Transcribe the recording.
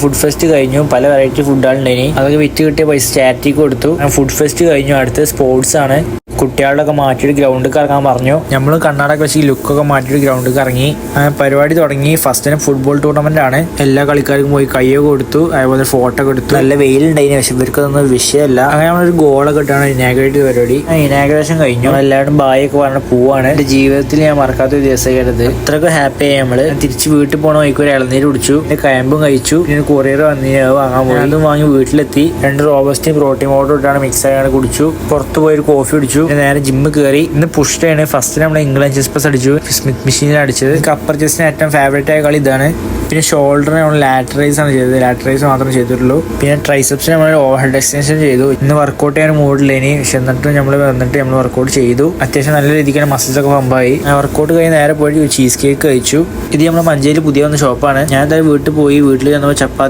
Food fest കഴിഞ്ഞു, പല variety ഫുഡുകളുണ്ടായിനി. അതൊക്കെ വിറ്റ് കിട്ടിയ പൈസ ചാരിറ്റിക്ക് കൊടുത്തു. ഫുഡ് ഫെസ്റ്റ് കഴിഞ്ഞു, അടുത്ത് സ്പോർട്സ് ആണ്. കുട്ടികളൊക്കെ മാറ്റിയിട്ട് ഗ്രൗണ്ടിൽ ഇറങ്ങാൻ പറഞ്ഞു. നമ്മൾ കർണാടക വെച്ച് ലുക്കൊക്കെ മാറ്റിയിട്ട് ഗ്രൗണ്ടിൽ ഇറങ്ങി. പരിപാടി തുടങ്ങി. ഫസ്റ്റിന് ഫുട്ബോൾ ടൂർണമെന്റ് ആണ്. എല്ലാ കളിക്കാർക്കും പോയി കയ്യൊക്കെ കൊടുത്തു, അതേപോലെ ഫോട്ടോ ഒക്കെ എടുത്തു. നല്ല വെയിലുണ്ടായിന്, പക്ഷെ ഇവർക്കൊന്നും വിഷയമല്ല. അങ്ങനെ നമ്മളൊരു ഗോളൊക്കെ ഇട്ടാണ് ഇനാഗ്രേറ്റ് പരിപാടി. ഇനാഗ്രേഷൻ കഴിഞ്ഞു. എല്ലാവരും ബായൊക്കെ പറഞ്ഞ പോവാണ്. എന്റെ ജീവിതത്തിൽ ഞാൻ മറക്കാത്ത ഒരു ദിവസമായിരുന്നത്. ഇത്രയൊക്കെ ഹാപ്പി ആയി നമ്മള്. തിരിച്ച് വീട്ടിൽ പോകണ വഴിക്ക് ഒരു ഇളനീര് കുടിച്ചു, പിന്നെ കയമ്പും കഴിച്ചു. പിന്നെ കൊറിയർ വന്നിന് വാങ്ങാൻ പോയി. അതും വാങ്ങി വീട്ടിലെത്തി. 2 റോബസ്റ്റയും പ്രോട്ടീൻ പൗഡർ ഇട്ടാണ് മിക്സ് ആയാണ് കുടിച്ചു. പുറത്ത് പോയി ഒരു കോഫി കുടിച്ചു. നേരെ ജിമ്മിൽ കയറി. ഇന്ന് പുഷ് ഡേ ആണ്. ഫസ്റ്റ് നമ്മൾ ഇംഗ്ലണ്ട് ചെസ് പ്രസ് അടിച്ചു, സ്മിത്ത് മെഷീനിൽ അടിച്ചത്. അപ്പർ ചെസ്റ്റിന് ഏറ്റവും ഫേവറേറ്റ് ആയ കളി ഇതാണ്. പിന്നെ ഷോൾഡറിന് നമ്മൾ ലാറ്ററൈസ് ആണ് ചെയ്തത്, ലാറ്ററൈസ് മാത്രമേ ചെയ്തിട്ടുള്ളൂ. പിന്നെ ട്രൈസെപ്സിന് നമ്മൾ ഓവർ ഹെഡ് എക്സ്റ്റൻഷൻ ചെയ്തു. ഇന്ന് വർക്കൗട്ട് ചെയ്യാൻ മൂഡില്ലേനി, പക്ഷെ എന്നിട്ട് നമ്മൾ വർക്കൗട്ട് ചെയ്തു. അത്യാവശ്യം നല്ല രീതിക്കാണ് മസിൽസ് ഒക്കെ പമ്പായി. വർക്കൗട്ട് കഴിഞ്ഞ് നേരെ പോയിട്ട് ചീസ് കേക്ക് കഴിച്ചു. ഇത് നമ്മുടെ മഞ്ചേരി പുതിയ വന്ന ഷോപ്പാണ്. ഞാൻ എന്തായാലും വീട്ടിൽ പോയി. വീട്ടിൽ ചെന്നപ്പോൾ ചപ്പാത്തി